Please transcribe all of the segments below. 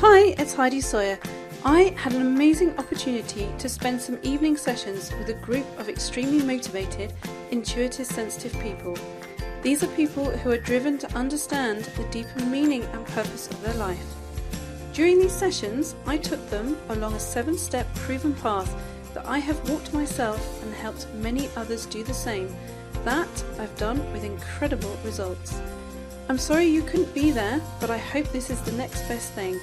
Hi, it's Heidi Sawyer. I had an amazing opportunity to spend some evening sessions with a group of extremely motivated, intuitive, sensitive people. These are people who are driven to understand the deeper meaning and purpose of their life. During these sessions, I took them along a 7-step proven path that I have walked myself and helped many others do the same. That I've done with incredible results. I'm sorry you couldn't be there, but I hope this is the next best thing.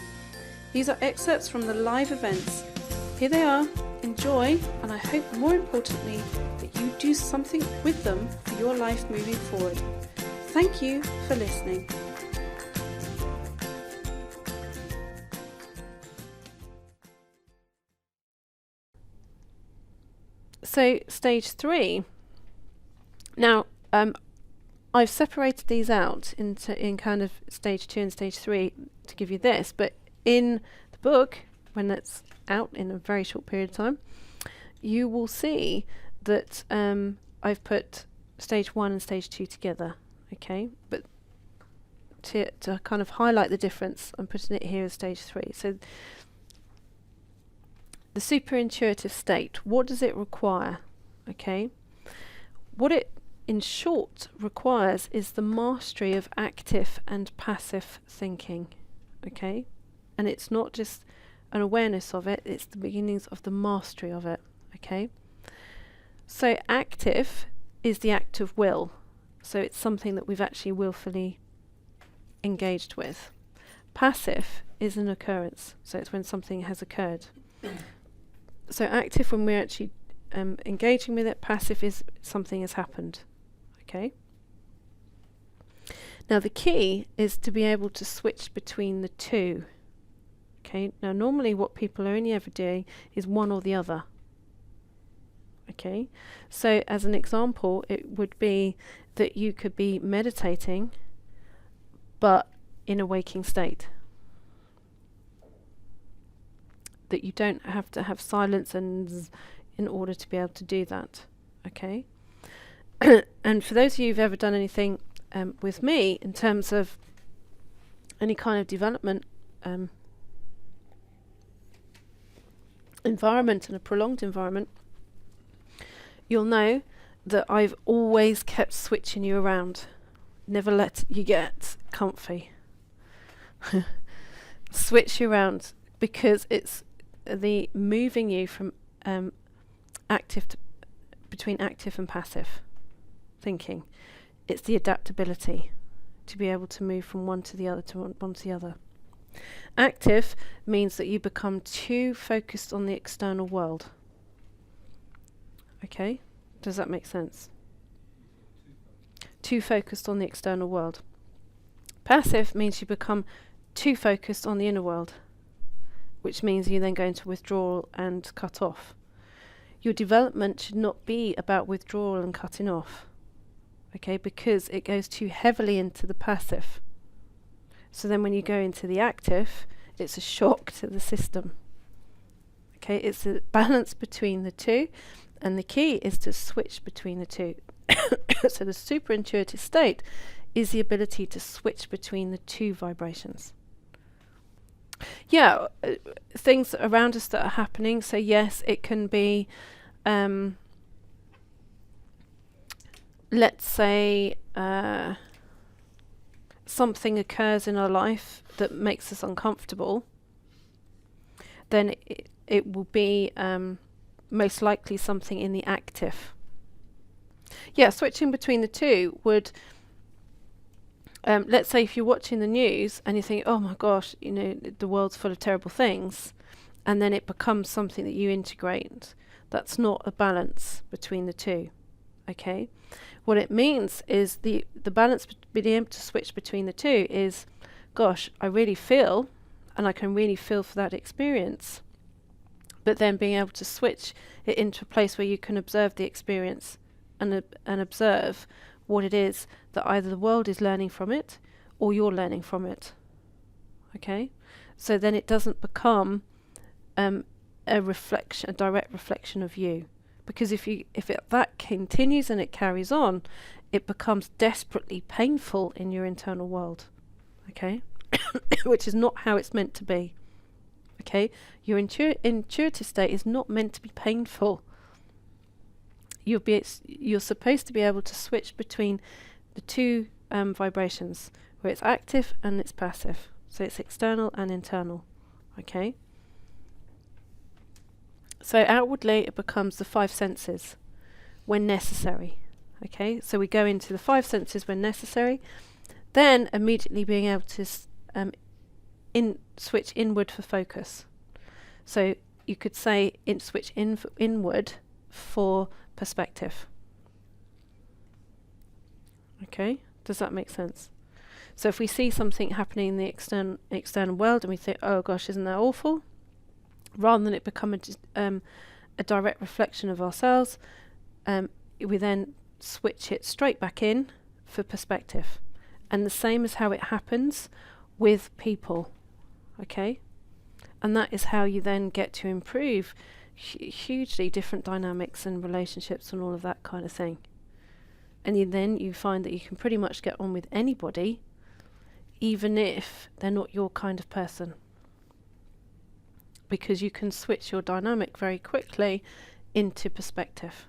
These are excerpts from the live events. Here they are. Enjoy, and I hope more importantly that you do something with them for your life moving forward. Thank you for listening. So stage 3. Now, I've separated these out in kind of stage 2 and stage 3 to give you this, but in the book, when it's out in a very short period of time, you will see that I've put stage 1 and stage 2 together, okay? But to kind of highlight the difference, I'm putting it here as stage 3. So the super intuitive state, what does it require? Okay, what it in short requires is the mastery of active and passive thinking. Okay, and it's not just an awareness of it, it's the beginnings of the mastery of it. Okay, so active is the act of will, so it's something that we've actually willfully engaged with. Passive is an occurrence, so it's when something has occurred. So active when we're actually engaging with it, passive is something has happened. Okay. Now the key is to be able to switch between the two. Okay. Now normally what people are only ever doing is one or the other. Okay. So as an example, it would be that you could be meditating but in a waking state. That you don't have to have silence and in order to be able to do that. Okay. And for those of you who've ever done anything with me in terms of any kind of development environment and a prolonged environment, you'll know that I've always kept switching you around, never let you get comfy. Switch you around, because it's the moving you from active to between active and passive thinking. It's the adaptability to be able to move from one to the other to one to the other. Active means that you become too focused on the external world. Okay, does that make sense? Too focused on the external world. Passive means you become too focused on the inner world, which means you then go into withdrawal and cut off. Your development should not be about withdrawal and cutting off, okay, because it goes too heavily into the passive. So then when you go into the active, it's a shock to the system. Okay, it's a balance between the two, and the key is to switch between the two. So the super intuitive state is the ability to switch between the two vibrations. Yeah, things around us that are happening. So yes, it can be, let's say, something occurs in our life that makes us uncomfortable. Then it will be most likely something in the active. Yeah, switching between the two would, let's say if you're watching the news and you think, oh my gosh, you know, the world's full of terrible things, and then it becomes something that you integrate. That's not a balance between the two. Okay? What it means is the balance being able to switch between the two is, gosh, I really feel, and I can really feel for that experience. But then being able to switch it into a place where you can observe the experience and observe what it is that either the world is learning from it or you're learning from it. Okay? So then it doesn't become a direct reflection of you. Because if that continues and it carries on, it becomes desperately painful in your internal world. Okay? Which is not how it's meant to be. Okay, your intuitive state is not meant to be painful. You're supposed to be able to switch between the two vibrations, where it's active and it's passive. So it's external and internal. Okay. So outwardly it becomes the five senses when necessary. Okay, so we go into the five senses when necessary, then immediately being able to switch inward for focus. So you could say switch inward for perspective. Okay, does that make sense? So if we see something happening in the external world and we think, oh gosh, isn't that awful? Rather than it become a direct reflection of ourselves, we then switch it straight back in for perspective. And the same as how it happens with people. Okay? And that is how you then get to improve hugely different dynamics and relationships and all of that kind of thing. And you find that you can pretty much get on with anybody, even if they're not your kind of person. Because you can switch your dynamic very quickly into perspective.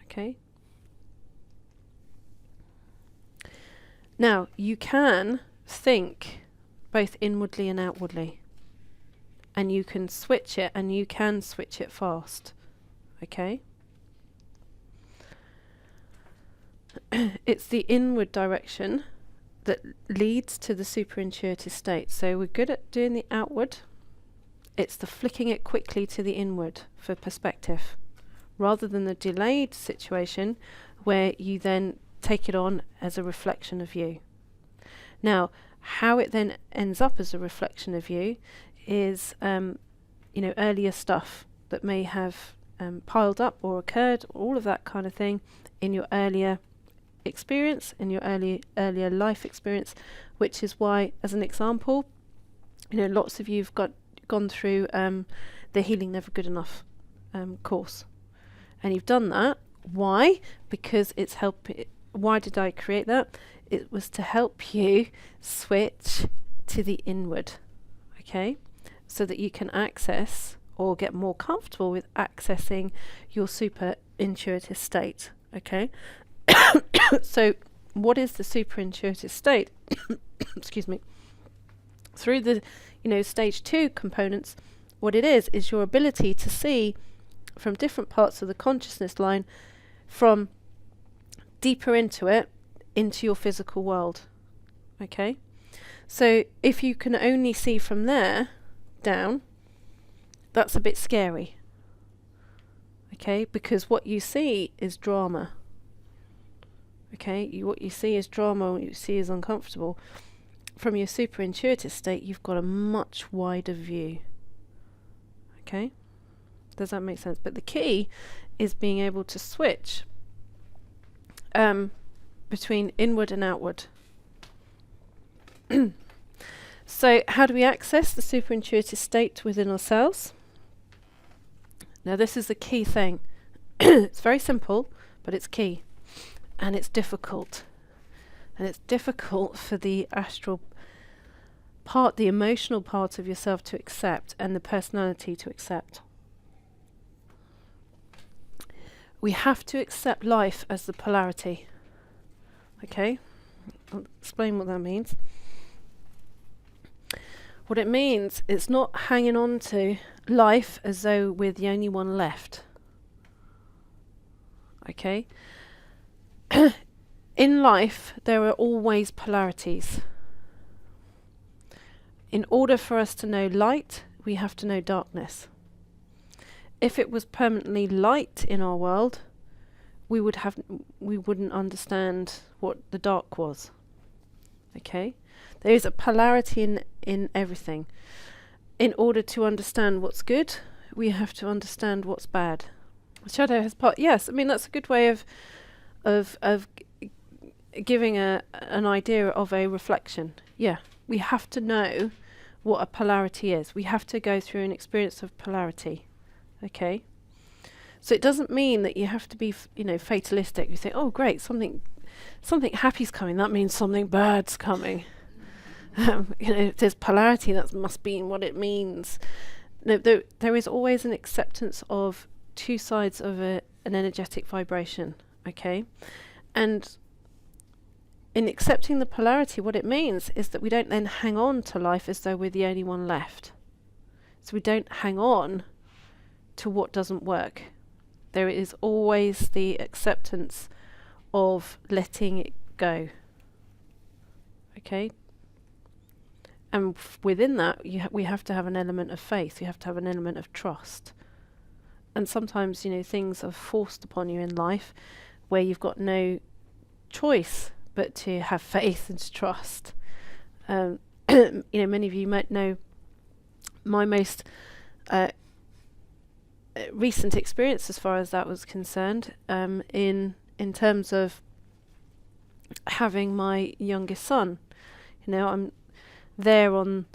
Okay? Now, you can think both inwardly and outwardly. And you can switch it, and you can switch it fast. Okay? It's the inward direction that leads to the superintuitive state. So we're good at doing the outward. It's the flicking it quickly to the inward for perspective, rather than the delayed situation where you then take it on as a reflection of you. Now, how it then ends up as a reflection of you is, earlier stuff that may have piled up or occurred, all of that kind of thing in your earlier experience, in your earlier life experience, which is why, as an example, lots of you've gone through the Healing Never Good Enough course, and you've done that. Why? Because it's why did I create that? It was to help you switch to the inward, okay, so that you can access or get more comfortable with accessing your super intuitive state, okay. So what is the super intuitive state? Excuse me. Through the stage 2 components, what it is your ability to see from different parts of the consciousness line, from deeper into your physical world. Okay? So if you can only see from there down, that's a bit scary. Okay? Because what you see is drama. Okay? What you see is drama, what you see is uncomfortable. From your super intuitive state, you've got a much wider view. Okay? Does that make sense? But the key is being able to switch between inward and outward. So how do we access the super intuitive state within ourselves? Now this is the key thing. It's very simple, but it's key. And it's difficult. And it's difficult for the astral part, the emotional part of yourself to accept, and the personality to accept. We have to accept life as the polarity. Okay? I'll explain what that means. What it means, it's not hanging on to life as though we're the only one left. Okay? In life, there are always polarities. In order for us to know light, we have to know darkness. If it was permanently light in our world, we wouldn't understand what the dark was. Okay? There is a polarity in everything. In order to understand what's good, we have to understand what's bad. Shadow has part. Yes, I mean that's a good way of giving an idea of a reflection. Yeah, we have to know what a polarity is. We have to go through an experience of polarity. Okay, so it doesn't mean that you have to be fatalistic. You think, oh great, something happy's coming, that means something bad's coming. If there's polarity, that must be what it means. No, there is always an acceptance of two sides of an energetic vibration, okay? And in accepting the polarity, what it means is that we don't then hang on to life as though we're the only one left. So we don't hang on to what doesn't work. There is always the acceptance of letting it go. Okay? And within that, we have to have an element of faith. We have to have an element of trust. And sometimes, things are forced upon you in life where you've got no choice but to have faith and to trust. Many of you might know my most recent experience as far as that was concerned, in terms of having my youngest son. I'm there on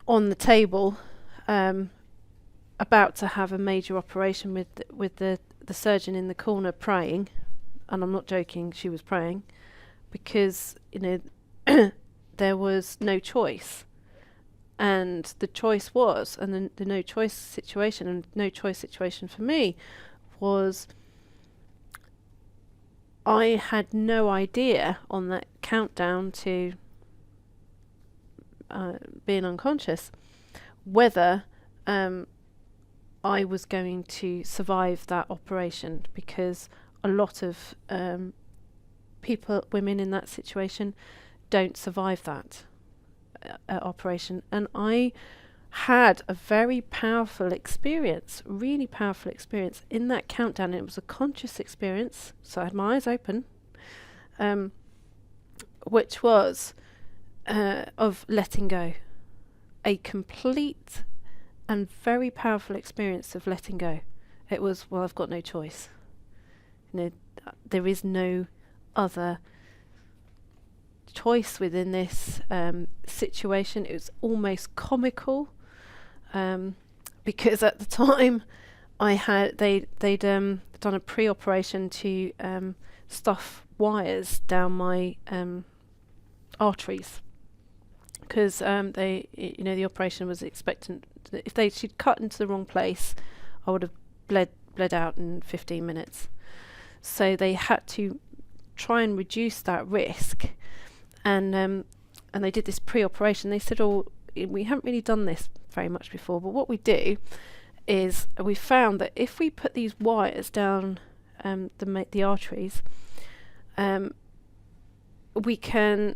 the table, about to have a major operation with the surgeon in the corner praying, and I'm not joking, she was praying, because there was no choice. And the choice was, and the no choice situation for me was, I had no idea on that countdown to being unconscious whether I was going to survive that operation, because a lot of women in that situation don't survive that operation. And I had a very powerful experience, really powerful experience in that countdown. It was a conscious experience, so I had my eyes open, which was of letting go. A complete and very powerful experience of letting go. It was, well, I've got no choice. There is no other choice within this situation. It was almost comical, because at the time they'd done a pre-operation to stuff wires down my arteries, because the operation was expectant that if she'd cut into the wrong place, I would have bled out in 15 minutes. So they had to try and reduce that risk, and they did this pre-operation. They said, "Oh, we haven't really done this very much before, but what we do is we found that if we put these wires down the arteries, we can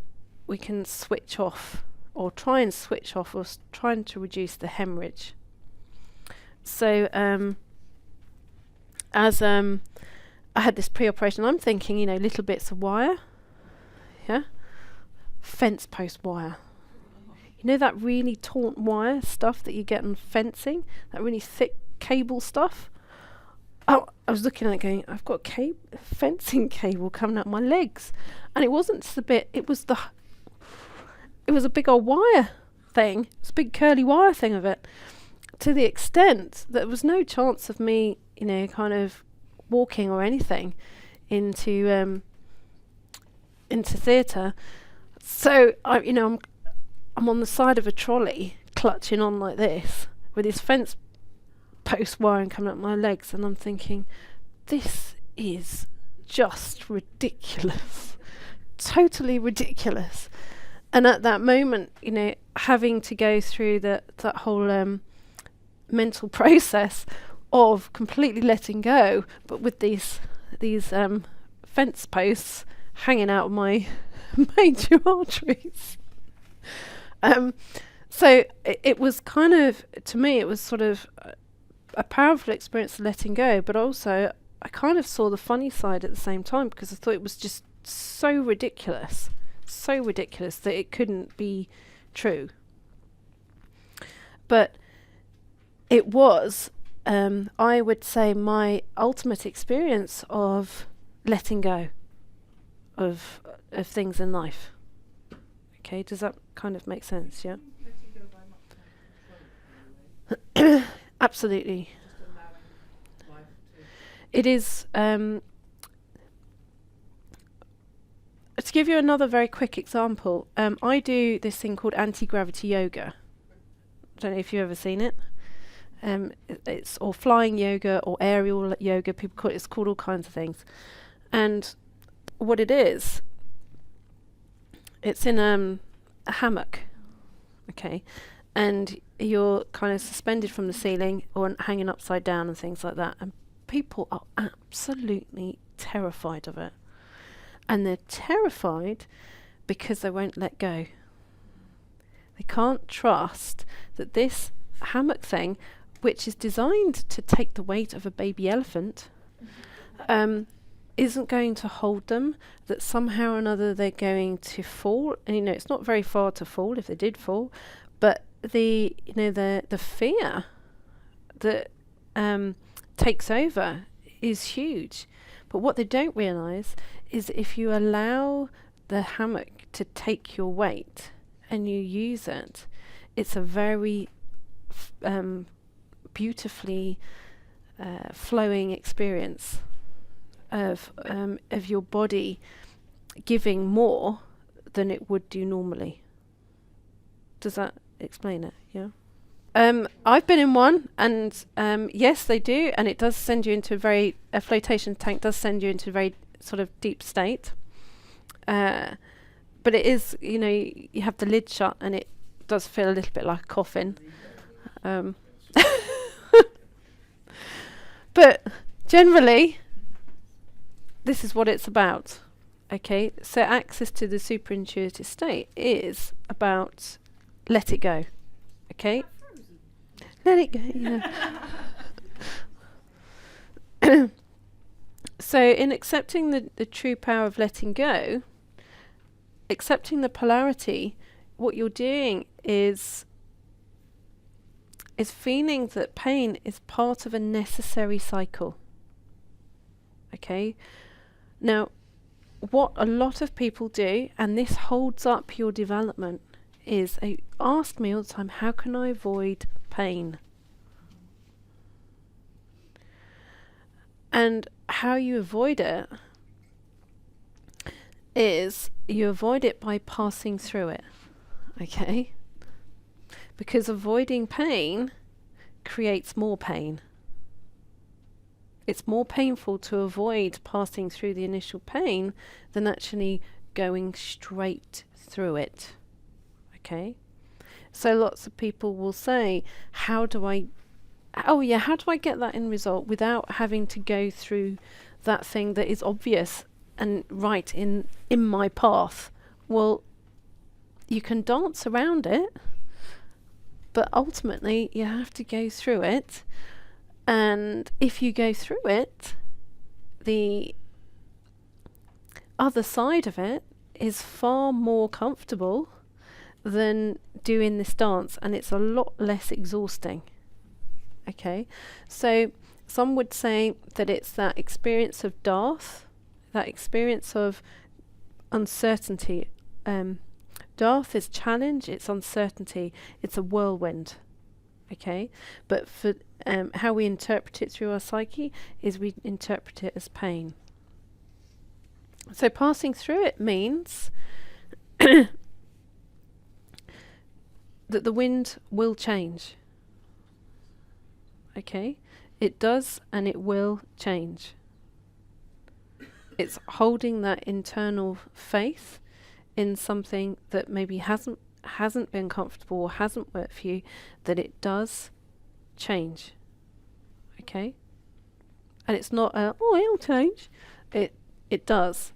switch off, or try and switch off, or trying to reduce the hemorrhage." So as I had this pre-operation, I'm thinking, little bits of wire, fence post wire. That really taut wire stuff that you get on fencing, that really thick cable stuff. Oh, I was looking at it going, I've got fencing cable coming out of my legs. And it wasn't just a bit, it was a big old wire thing. It's a big curly wire thing of it. To the extent that there was no chance of me, kind of walking or anything into theatre. So I'm on the side of a trolley, clutching on like this, with this fence post wiring coming up my legs, and I'm thinking, this is just ridiculous, totally ridiculous. And at that moment, having to go through that whole mental process of completely letting go, but with these fence posts hanging out of my major arteries. So it was kind of, to me, it was sort of a powerful experience of letting go, but also I kind of saw the funny side at the same time, because I thought it was just so ridiculous that it couldn't be true. But it was, I would say, my ultimate experience of letting go of things in life. Okay, does that kind of make sense? Yeah. Absolutely. It is. give you another very quick example, I do this thing called anti-gravity yoga. Don't know if you've ever seen it. It's or flying yoga or aerial yoga. People call it's called all kinds of things. And what it is, it's in a hammock, okay, and you're kind of suspended from the ceiling or hanging upside down and things like that. And people are absolutely terrified of it. And they're terrified because they won't let go. They can't trust that this hammock thing, which is designed to take the weight of a baby elephant, isn't going to hold them, that somehow or another they're going to fall. And, it's not very far to fall if they did fall, but the fear that takes over is huge. But what they don't realise is if you allow the hammock to take your weight and you use it, it's a very beautifully flowing experience of your body giving more than it would do normally. Does that explain it? Yeah. I've been in one, and yes, they do, and it does send you into a flotation tank does send you into a very sort of deep state. But it is, you have the lid shut, and it does feel a little bit like a coffin. But generally, this is what it's about. Okay, so access to the super intuitive state is about let it go. Okay, let it go. Yeah. So in accepting the true power of letting go, accepting the polarity, what you're doing is feeling that pain is part of a necessary cycle. Okay? Now, what a lot of people do, and this holds up your development, is they ask me all the time, how can I avoid pain? And how you avoid it is you avoid it by passing through it. Okay? Because avoiding pain creates more pain. It's more painful to avoid passing through the initial pain than actually going straight through it. Okay? So lots of people will say, how do I get that end result without having to go through that thing that is obvious and right in my path? Well, you can dance around it, but ultimately you have to go through it. And if you go through it, the other side of it is far more comfortable than doing this dance, and it's a lot less exhausting. Okay, so some would say that it's that experience of death, that experience of uncertainty. Death is challenge, it's uncertainty, it's a whirlwind. Okay, but for how we interpret it through our psyche is we interpret it as pain. So passing through it means that the wind will change. Okay, it does, and it will change. It's holding that internal faith in something that maybe hasn't been comfortable or hasn't worked for you, that it does change. Okay, and it's not it'll change. It does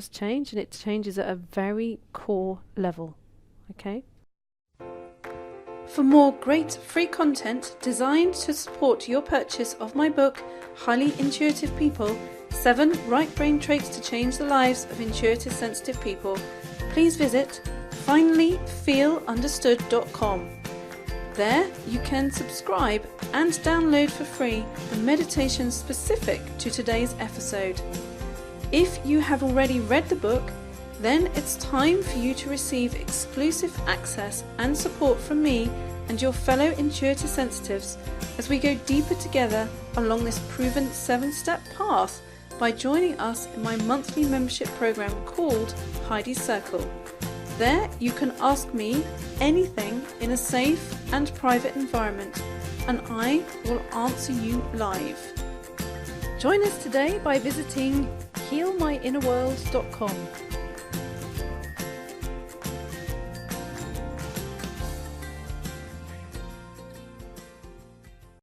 change, and it changes at a very core level. Okay. For more great free content designed to support your purchase of my book, Highly Intuitive People, 7 Right Brain Traits to Change the Lives of Intuitive Sensitive People, please visit finallyfeelunderstood.com. There you can subscribe and download for free the meditation specific to today's episode. If you have already read the book, then it's time for you to receive exclusive access and support from me and your fellow intuitive sensitives as we go deeper together along this proven 7-step path by joining us in my monthly membership program called Heidi's Circle. There you can ask me anything in a safe and private environment, and I will answer you live. Join us today by visiting healmyinnerworld.com.